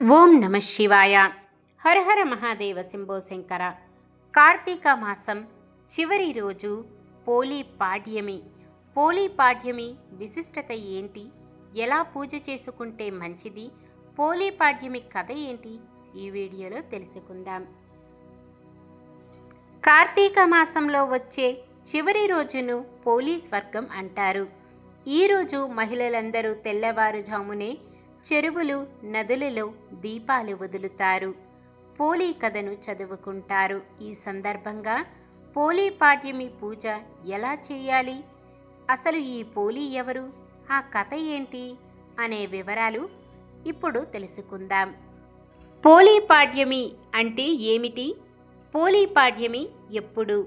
ఓం నమ శివాయ. హర హర మహాదేవ శంభో శంకర. కార్తీక మాసం చివరి రోజు పోలీ పాడ్యమి. పోలీ పాడ్యమి విశిష్టత ఏంటి, ఎలా పూజ చేసుకుంటే మంచిది, పోలీ పాడ్యమి కథ ఏంటి, ఈ వీడియోలో తెలుసుకుందాం. కార్తీక మాసంలో వచ్చే చివరి రోజును పోలీ స్వర్గం అంటారు. ఈరోజు మహిళలందరూ తెల్లవారుజామునే చెరువులు, నదులలో దీపాలు వదులుతారు. పోలీ కథను చదువుకుంటారు. ఈ సందర్భంగా పోలీ పాడ్యమి పూజ ఎలా చేయాలి, అసలు ఈ పోలీ ఎవరు, ఆ కథ ఏంటి అనే వివరాలు ఇప్పుడు తెలుసుకుందాం. పోలీ పాడ్యమి అంటే ఏమిటి, పోలీ పాడ్యమి ఎప్పుడు?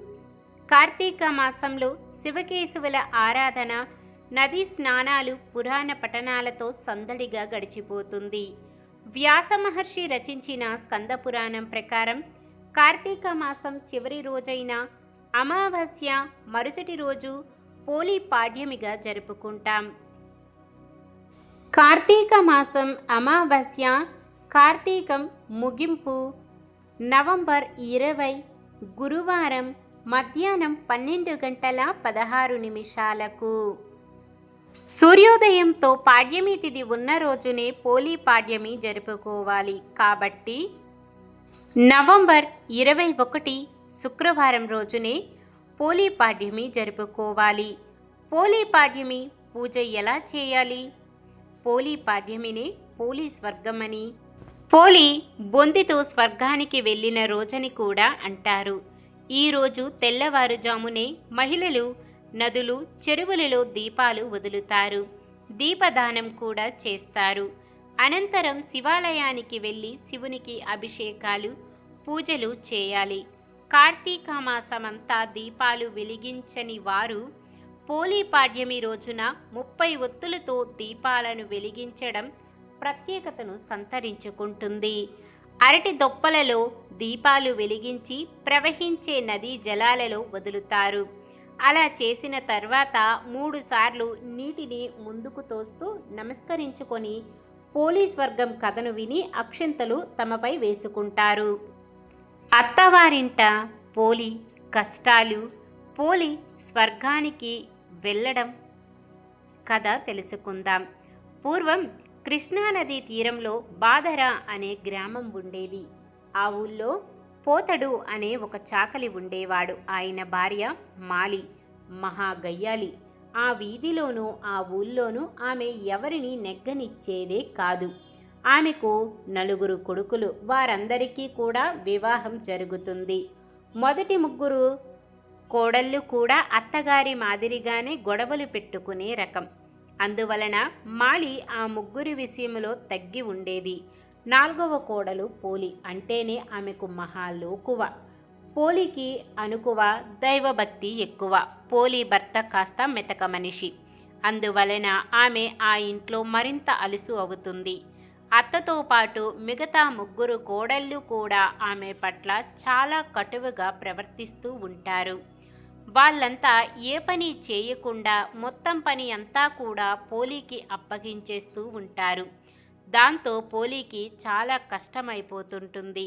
కార్తీక మాసంలో శివకేశవుల ఆరాధన, నదీ స్నానాలు, పురాణ పఠనాలతో సందడిగా గడిచిపోతుంది. వ్యాస మహర్షి రచించిన స్కంద పురాణం ప్రకారం కార్తీక మాసం చివరి రోజైన అమావాస్య మరుసటి రోజు పోలీ పాడ్యమిగా జరుపుకుంటాం. కార్తీక మాసం అమావాస్య కార్తీకం ముగింపు నవంబర్ 20 గురువారం మధ్యాహ్నం 12:16 సూర్యోదయంతో పాడ్యమి తిథి ఉన్న రోజునే పోలీ పాడ్యమి జరుపుకోవాలి. కాబట్టి నవంబర్ 21 శుక్రవారం రోజునే పోలీ పాడ్యమి జరుపుకోవాలి. పోలీ పాడ్యమి పూజ ఎలా చేయాలి? పోలీ పాడ్యమిని పోలీ స్వర్గమని, పోలీ బొందితో స్వర్గానికి వెళ్ళిన రోజని కూడా అంటారు. ఈరోజు తెల్లవారుజామునే మహిళలు నదులు, చెరువులలో దీపాలు వదులుతారు. దీపదానం కూడా చేస్తారు. అనంతరం శివాలయానికి వెళ్ళి శివునికి అభిషేకాలు, పూజలు చేయాలి. కార్తీక మాసమంతా దీపాలు వెలిగించని వారు పోలీ పాడ్యమి రోజున 30 ఒత్తులతో దీపాలను వెలిగించడం ప్రత్యేకతను సంతరించుకుంటుంది. అరటి దొప్పలలో దీపాలు వెలిగించి ప్రవహించే నదీ జలాలలో వదులుతారు. అలా చేసిన తర్వాత 3 సార్లు నీటిని ముందుకు తోస్తూ నమస్కరించుకొని పోలీ స్వర్గం కథను విని అక్షంతలు తమపై వేసుకుంటారు. అత్తవారింట పోలీ కష్టాలు, పోలీ స్వర్గానికి వెళ్ళడం కథ తెలుసుకుందాం. పూర్వం కృష్ణానదీ తీరంలో బాదర అనే గ్రామం ఉండేది. ఆ ఊళ్ళో పోతడు అనే ఒక చాకలి ఉండేవాడు. ఆయన భార్య మాలి మహాగయ్యాలి. ఆ వీధిలోనూ ఆ ఊళ్ళోనూ ఆమె ఎవరిని నెగ్గనిచ్చేదే కాదు. ఆమెకు 4 కొడుకులు. వారందరికీ కూడా వివాహం జరుగుతుంది. మొదటి 3 కోడళ్ళు కూడా అత్తగారి మాదిరిగానే గొడవలు పెట్టుకునే రకం. అందువలన మాలి ఆ 3 విషయంలో తగ్గి ఉండేది. 4వ కోడలు పోలీ అంటేనే ఆమెకు మహాలోకువ. పోలీకి అనుకువ, దైవభక్తి ఎక్కువ. పోలీ భర్త కాస్త మెతక మనిషి. అందువలన ఆమె ఆ ఇంట్లో మరింత అలుసు అవుతుంది. అత్తతో పాటు మిగతా 3 కోడళ్ళు కూడా ఆమె పట్ల చాలా కటువుగా ప్రవర్తిస్తూ ఉంటారు. వాళ్ళంతా ఏ పని చేయకుండా మొత్తం పని అంతా కూడా పోలీకి అప్పగించేస్తూ ఉంటారు. దాంతో పోలీకి చాలా కష్టమైపోతుంటుంది.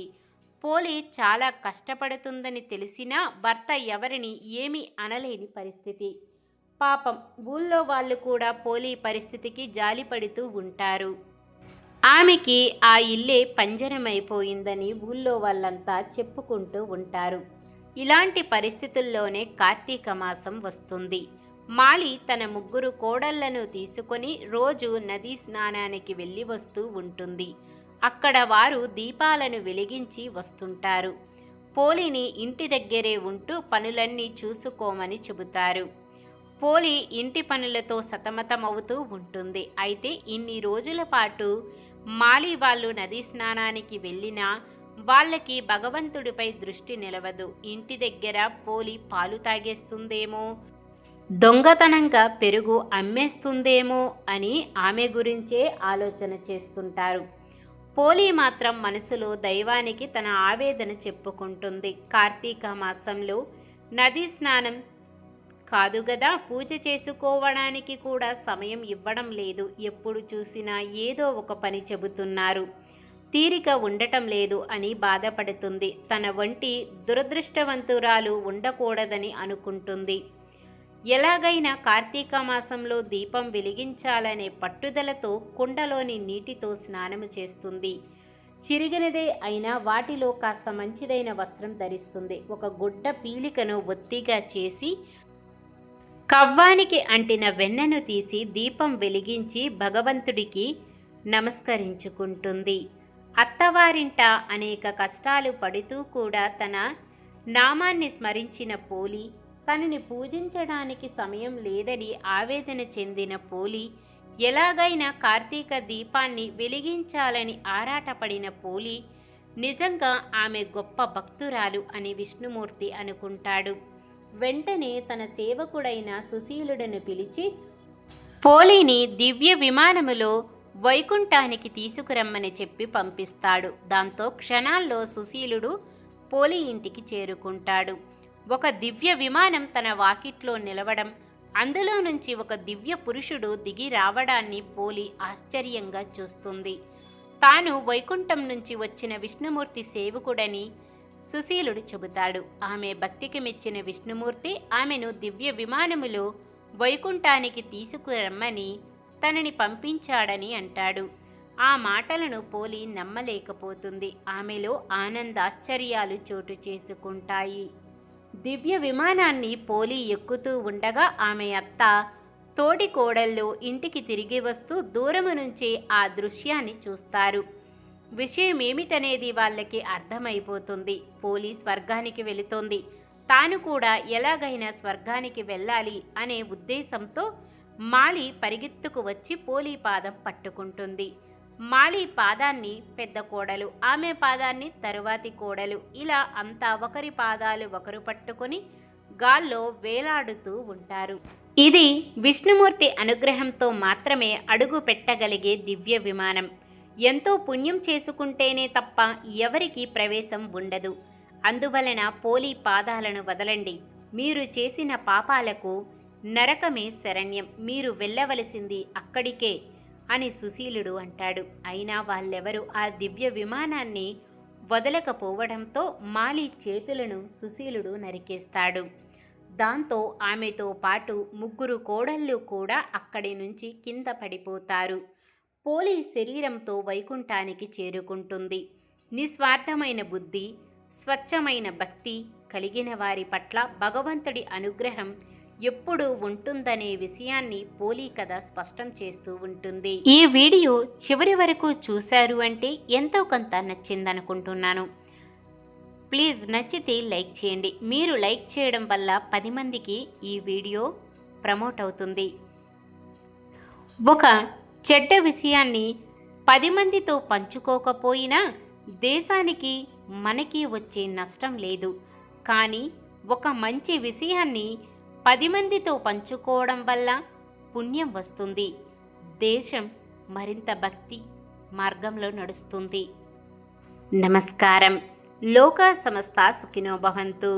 పోలీ చాలా కష్టపడుతుందని తెలిసినా భర్త ఎవరిని ఏమీ అనలేని పరిస్థితి. పాపం ఊళ్ళో వాళ్ళు కూడా పోలీ పరిస్థితికి జాలిపడుతూ ఉంటారు. ఆమెకి ఆ ఇల్లే పంజరమైపోయిందని ఊళ్ళో వాళ్ళంతా చెప్పుకుంటూ ఉంటారు. ఇలాంటి పరిస్థితుల్లోనే కార్తీక మాసం వస్తుంది. మాలి తన 3 కోడళ్లను తీసుకొని రోజు నదీ స్నానానికి వెళ్ళి వస్తూ ఉంటుంది. అక్కడ వారు దీపాలను వెలిగించి వస్తుంటారు. పోలీని ఇంటి దగ్గరే ఉంటూ పనులన్నీ చూసుకోమని చెబుతారు. పోలీ ఇంటి పనులతో సతమతమవుతూ ఉంటుంది. అయితే ఇన్ని రోజుల పాటు మాలి వాళ్ళు నదీ స్నానానికి వెళ్ళినా వాళ్ళకి భగవంతుడిపై దృష్టి నిలవదు. ఇంటి దగ్గర పోలీ పాలు తాగేస్తుందేమో, దొంగతనంగా పెరుగు అమ్మేస్తుందేమో అని ఆమె గురించే ఆలోచన చేస్తుంటారు. పోలీ మాత్రం మనసులో దైవానికి తన ఆవేదన చెప్పుకుంటుంది. కార్తీక మాసంలో నదీ స్నానం కాదు గదా, పూజ చేసుకోవడానికి కూడా సమయం ఇవ్వడం లేదు. ఎప్పుడు చూసినా ఏదో ఒక పని చెబుతున్నారు. తీరిక ఉండటం లేదు అని బాధపడుతుంది. తన వంటి దురదృష్టవంతురాలు ఉండకూడదని అనుకుంటుంది. ఎలాగైనా కార్తీక మాసంలో దీపం వెలిగించాలనే పట్టుదలతో కుండలోని నీటితో స్నానము చేస్తుంది. చిరిగినదే అయినా వాటిలో కాస్త మంచిదైన వస్త్రం ధరిస్తుంది. ఒక గుడ్డ పీలికను ఒత్తిగా చేసి కవ్వానికి అంటిన వెన్నను తీసి దీపం వెలిగించి భగవంతుడికి నమస్కరించుకుంటుంది. అత్తవారింట అనేక కష్టాలు పడుతూ కూడా తన నామాన్ని స్మరించిన పోలి, తనని పూజించడానికి సమయం లేదని ఆవేదన చెందిన పోలి, ఎలాగైనా కార్తీక దీపాన్ని వెలిగించాలని ఆరాటపడిన పోలి నిజంగా ఆమె గొప్ప భక్తురాలు అని విష్ణుమూర్తి అనుకుంటాడు. వెంటనే తన సేవకుడైన సుశీలుడను పిలిచి పోలిని దివ్య విమానములో వైకుంఠానికి తీసుకురమ్మని చెప్పి పంపిస్తాడు. దాంతో క్షణాల్లో సుశీలుడు పోలి ఇంటికి చేరుకుంటాడు. ఒక దివ్య విమానం తన వాకిట్లో నిలవడం, అందులో నుంచి ఒక దివ్య పురుషుడు దిగి రావడాన్ని పోలి ఆశ్చర్యంగా చూస్తుంది. తాను వైకుంఠం నుంచి వచ్చిన విష్ణుమూర్తి సేవకుడని సుశీలుడు చెబుతాడు. ఆమె భక్తికి మెచ్చిన విష్ణుమూర్తి ఆమెను దివ్య విమానములో వైకుంఠానికి తీసుకురమ్మని తనని పంపించాడని అంటాడు. ఆ మాటలను పోలి నమ్మలేకపోతుంది. ఆమెలో ఆనందాశ్చర్యాలు చోటు చేసుకుంటాయి. దివ్య విమానాన్ని పోలి ఎక్కుతూ ఉండగా ఆమె అత్త, తోటి కోడళ్ళు ఇంటికి తిరిగి వస్తూ దూరము నుంచే ఆ దృశ్యాన్ని చూస్తారు. విషయం ఏమిటనేది వాళ్ళకి అర్థమైపోతుంది. పోలి స్వర్గానికి వెళుతోంది. తాను కూడా ఎలాగైనా స్వర్గానికి వెళ్ళాలి అనే ఉద్దేశంతో మాలి పరిగెత్తుకు వచ్చి పోలి పాదం పట్టుకుంటుంది. మాలి పాదాన్ని పెద్ద కోడలు, ఆమె పాదాన్ని తరువాతి కోడలు, ఇలా అంతా ఒకరి పాదాలు ఒకరు పట్టుకొని గాల్లో వేలాడుతూ ఉంటారు. ఇది విష్ణుమూర్తి అనుగ్రహంతో మాత్రమే అడుగు పెట్టగలిగే దివ్య విమానం. ఎంతో పుణ్యం చేసుకుంటేనే తప్ప ఎవరికి ప్రవేశం ఉండదు. అందువలన పోలి పాదాలను వదలండి. మీరు చేసిన పాపాలకు నరకమే శరణ్యం. మీరు వెళ్ళవలసింది అక్కడికే అని సుశీలుడు అంటాడు. అయినా వాళ్ళెవరూ ఆ దివ్య విమానాన్ని వదలకపోవడంతో మాలి చేతులను సుశీలుడు నరికేస్తాడు. దాంతో ఆమెతో పాటు ముగ్గురు కోడళ్ళు కూడా అక్కడి నుంచి కింద పడిపోతారు. పోలి శరీరంతో వైకుంఠానికి చేరుకుంటుంది. నిస్వార్థమైన బుద్ధి, స్వచ్ఛమైన భక్తి కలిగిన వారి పట్ల భగవంతుడి అనుగ్రహం ఎప్పుడూ ఉంటుందనే విషయాన్ని పోలి కథ స్పష్టం చేస్తూ ఉంటుంది. ఈ వీడియో చివరి వరకు చూశారు అంటే ఎంతో కొంత నచ్చిందనుకుంటున్నాను. ప్లీజ్ నచ్చితే లైక్ చేయండి. మీరు లైక్ చేయడం వల్ల 10 మందికి ఈ వీడియో ప్రమోట్ అవుతుంది. ఒక చెడ్డ విషయాన్ని 10 మందితో పంచుకోకపోయినా దేశానికి మనకి వచ్చే నష్టం లేదు. కానీ ఒక మంచి విషయాన్ని 10 మందితో పంచుకోవడం వల్ల పుణ్యం వస్తుంది. దేశం మరింత భక్తి మార్గంలో నడుస్తుంది. నమస్కారం. లోకా సమస్తా సుఖినో భవంతు.